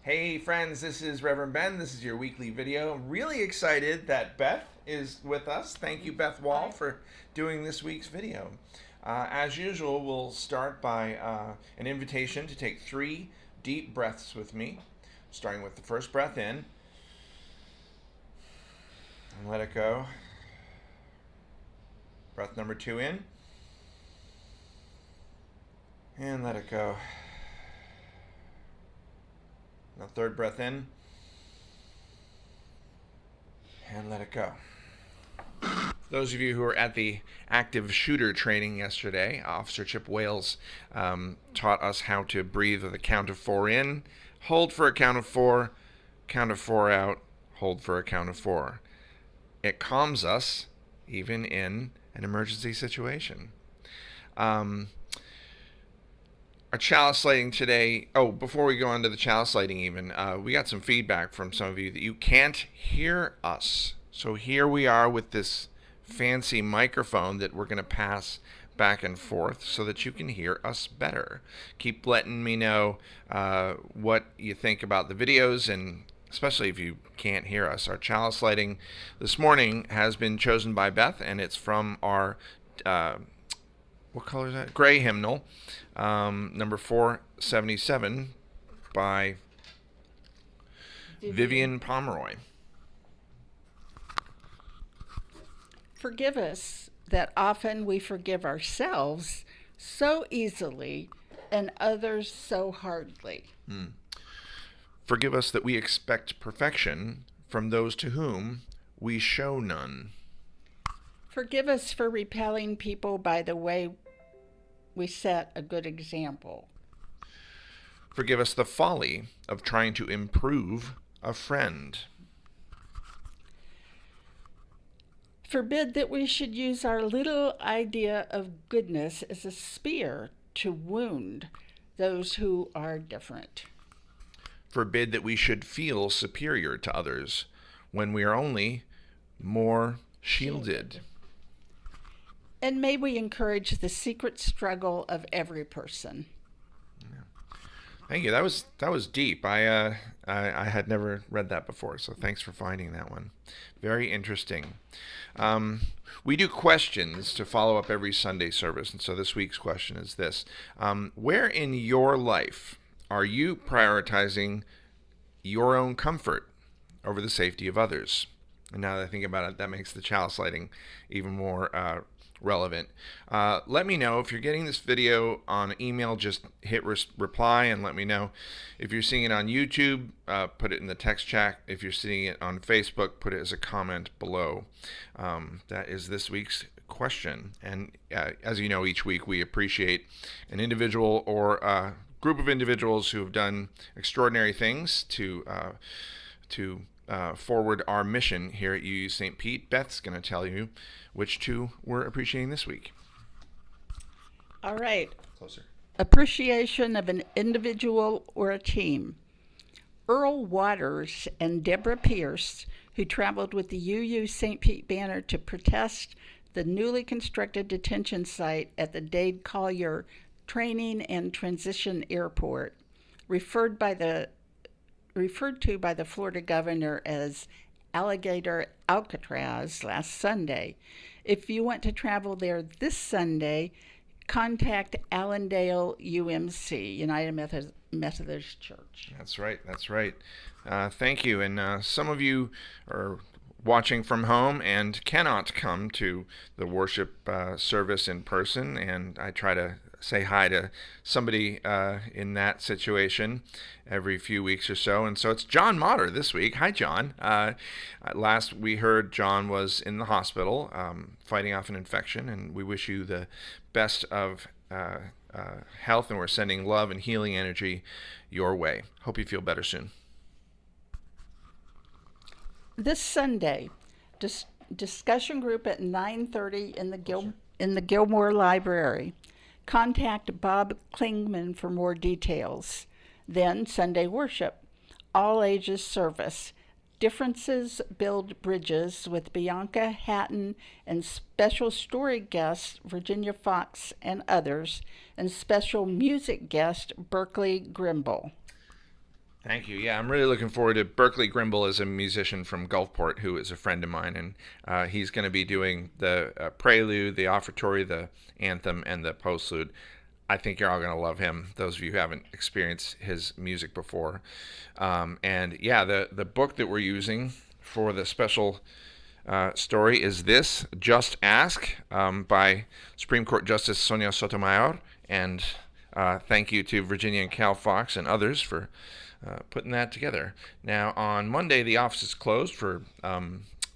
Hey friends, this is Reverend Ben. This is your weekly video. I'm really excited that Beth is with us. Thank you, Beth Wall, for doing this week's video. As usual, we'll start by an invitation to take 3 deep breaths with me, starting with the first breath in and let it go. Breath number 2 in and let it go. Now, third breath in and let it go. Those of you who were at the active shooter training yesterday, Officer Chip Wales taught us how to breathe with a count of 4 in, hold for a count of 4, count of 4 out, hold for a count of 4. It calms us even in an emergency situation. Our chalice lighting today. Oh, before we go on to the chalice lighting, even we got some feedback from some of you that you can't hear us. So here we are with this fancy microphone that we're going to pass back and forth so that you can hear us better. Keep letting me know what you think about the videos, and especially if you can't hear us. Our chalice lighting this morning has been chosen by Beth, and it's from our what color is that? Gray hymnal, number 477 by Vivian Pomeroy. Forgive us that often we forgive ourselves so easily and others so hardly. Forgive us that we expect perfection from those to whom we show none. Forgive us for repelling people by the way we set a good example. Forgive us the folly of trying to improve a friend. Forbid that we should use our little idea of goodness as a spear to wound those who are different. Forbid that we should feel superior to others when we are only more shielded. And may we encourage the secret struggle of every person. Thank you. That was deep. I had never read that before, so thanks for finding that one. Very interesting. We do questions to follow up every Sunday service, and so this week's question is this: where in your life are you prioritizing your own comfort over the safety of others? And now that I think about it, that makes the chalice lighting even more relevant. Let me know if you're getting this video on email. Just hit reply and let me know. If you're seeing it on YouTube, put it in the text chat. If you're seeing it on Facebook, put it as a comment below. That is this week's question. And as you know, each week we appreciate an individual or a group of individuals who have done extraordinary things to forward our mission here at UU St. Pete. Beth's going to tell you which 2 we're appreciating this week. All right. Closer. Appreciation of an individual or a team. Earl Waters and Deborah Pierce, who traveled with the UU St. Pete banner to protest the newly constructed detention site at the Dade Collier Training and Transition Airport, referred to by the Florida governor as Alligator Alcatraz last Sunday. If you want to travel there this Sunday, contact Allendale UMC, United Methodist Church. That's right. Thank you. And some of you are watching from home and cannot come to the worship service in person, and I try to say hi to somebody in that situation every few weeks or so. And so it's John Motter this week. Hi, John. Last we heard, John was in the hospital fighting off an infection, and we wish you the best of health, and we're sending love and healing energy your way. Hope you feel better soon. This Sunday, discussion group at 9:30 in the Gilmore Library. Contact Bob Klingman for more details. Then Sunday worship, all ages service. Differences Build Bridges with Bianca Hatton and special story guest Virginia Fox and others, and special music guest Berkeley Grimble. Thank you. Yeah, I'm really looking forward to Berkeley Grimble is a musician from Gulfport who is a friend of mine, and he's going to be doing the prelude, the offertory, the anthem, and the postlude. I think you're all going to love him. Those of you who haven't experienced his music before, and yeah, the book that we're using for the special story is this Just Ask by Supreme Court Justice Sonia Sotomayor. And thank you to Virginia and Cal Fox and others for putting that together. Now, on Monday, the office is closed for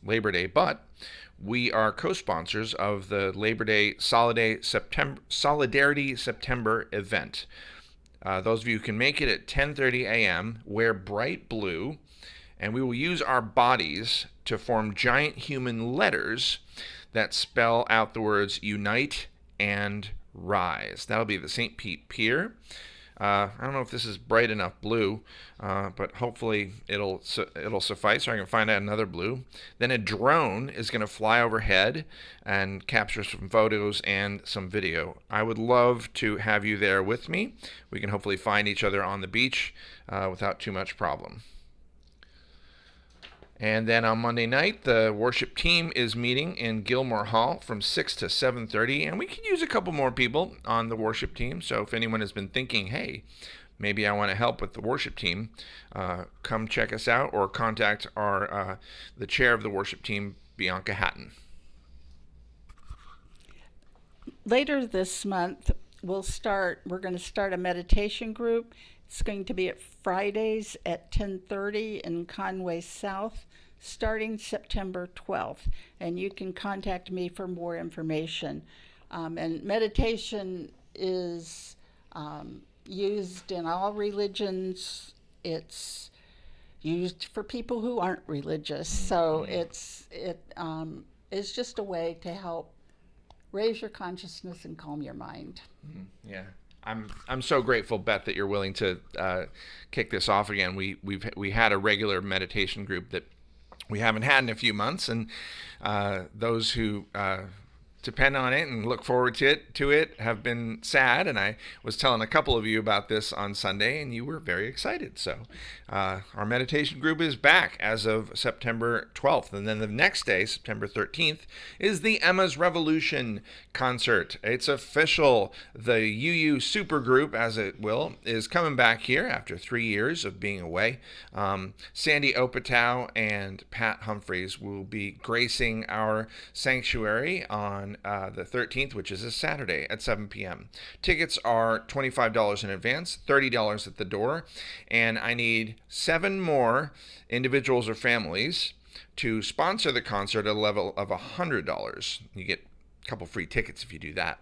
Labor Day, but we are co-sponsors of the Labor Day Solidarity September event. Those of you who can make it at 10:30 a.m., wear bright blue, and we will use our bodies to form giant human letters that spell out the words unite and rise. That'll be the St. Pete Pier. I don't know if this is bright enough blue, but hopefully it'll suffice, or I can find out another blue. Then a drone is going to fly overhead and capture some photos and some video. I would love to have you there with me. We can hopefully find each other on the beach without too much problem. And then on Monday night, the worship team is meeting in Gilmore Hall from 6 to 7:30, and we could use a couple more people on the worship team. So if anyone has been thinking, hey, maybe I want to help with the worship team, come check us out or contact our the chair of the worship team, Bianca Hatton. Later this month, we're going to start a meditation group. It's going to be at Fridays at 10:30 in Conway South, starting September 12th. And you can contact me for more information. And meditation is used in all religions. It's used for people who aren't religious. So it's just a way to help raise your consciousness and calm your mind. Yeah. I'm so grateful, Beth, that you're willing to kick this off again. We had a regular meditation group that we haven't had in a few months, and those who depend on it and look forward to it have been sad. And I was telling a couple of you about this on Sunday, and you were very excited. So our meditation group is back as of September 12th. And then the next day, September 13th, is the Emma's Revolution concert. It's official. The UU Supergroup, as it will, is coming back here after 3 years of being away. Sandy Opatow and Pat Humphreys will be gracing our sanctuary on the 13th, which is a Saturday at 7 p.m. Tickets are $25 in advance, $30 at the door, and I need 7 more individuals or families to sponsor the concert at a level of $100. You get a couple free tickets if you do that.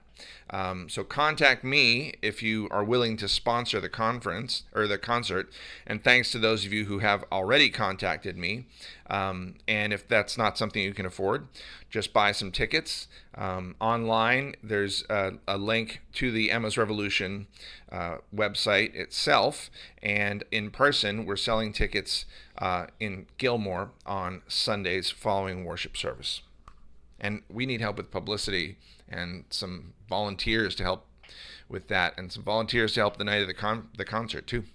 So contact me if you are willing to sponsor the conference or the concert. And thanks to those of you who have already contacted me. And if that's not something you can afford, just buy some tickets. Online, there's a link to the Emma's Revolution website itself. And in person, we're selling tickets in Gilmore on Sundays following worship service. And we need help with publicity and some volunteers to help with that, and some volunteers to help the night of the concert too.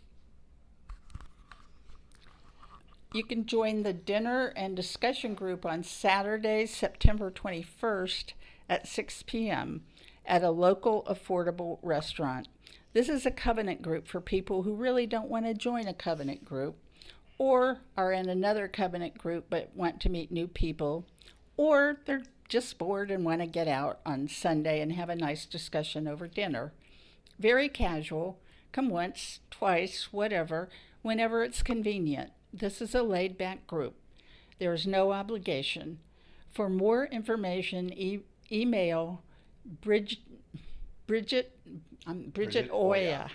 You can join the dinner and discussion group on Saturday, September 21st at 6 p.m. at a local affordable restaurant. This is a covenant group for people who really don't want to join a covenant group, or are in another covenant group but want to meet new people, or they're just bored and want to get out on Sunday and have a nice discussion over dinner. Very casual. Come once, twice, whatever, whenever it's convenient. This is a laid-back group. There is no obligation. For more information, email Bridget Oya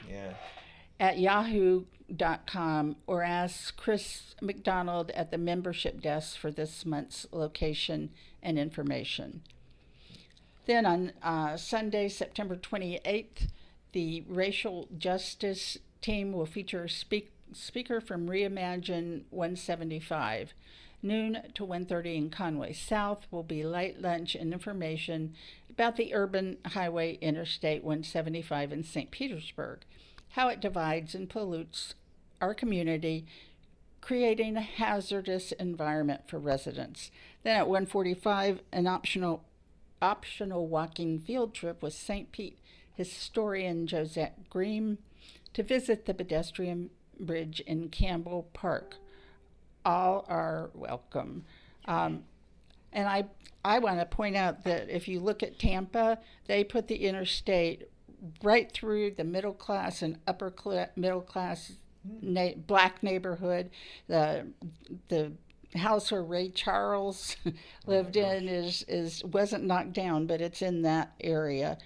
at yahoo.com, or ask Chris McDonald at the membership desk for this month's location and information. Then on Sunday, September 28th, the racial justice team will feature a speaker from Reimagine 175. Noon to 1:30 in Conway South will be light lunch and information about the urban highway Interstate 175 in St. Petersburg, how it divides and pollutes our community, creating a hazardous environment for residents. Then at 1:45, an optional walking field trip with St. Pete historian Josette Green to visit the pedestrian bridge in Campbell Park. All are welcome. And I want to point out that if you look at Tampa, they put the interstate right through the middle class and middle class black neighborhood. The house where Ray Charles lived in is wasn't knocked down, but it's in that area.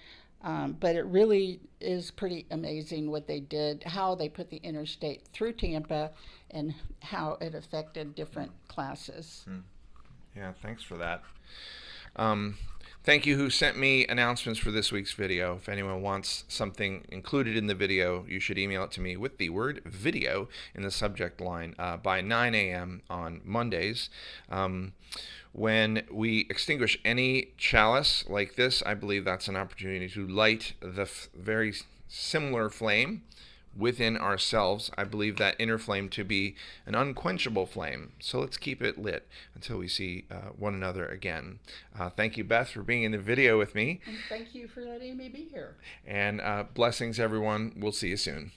But it really is pretty amazing what they did, how they put the interstate through Tampa, and how it affected different classes. Yeah, thanks for that. Thank you who sent me announcements for this week's video. If anyone wants something included in the video, you should email it to me with the word video in the subject line by 9 a.m. on Mondays. When we extinguish any chalice like this, I believe that's an opportunity to light the very similar flame within ourselves. I believe that inner flame to be an unquenchable flame. So let's keep it lit until we see one another again. Thank you, Beth, for being in the video with me. And thank you for letting me be here. And blessings, everyone. We'll see you soon.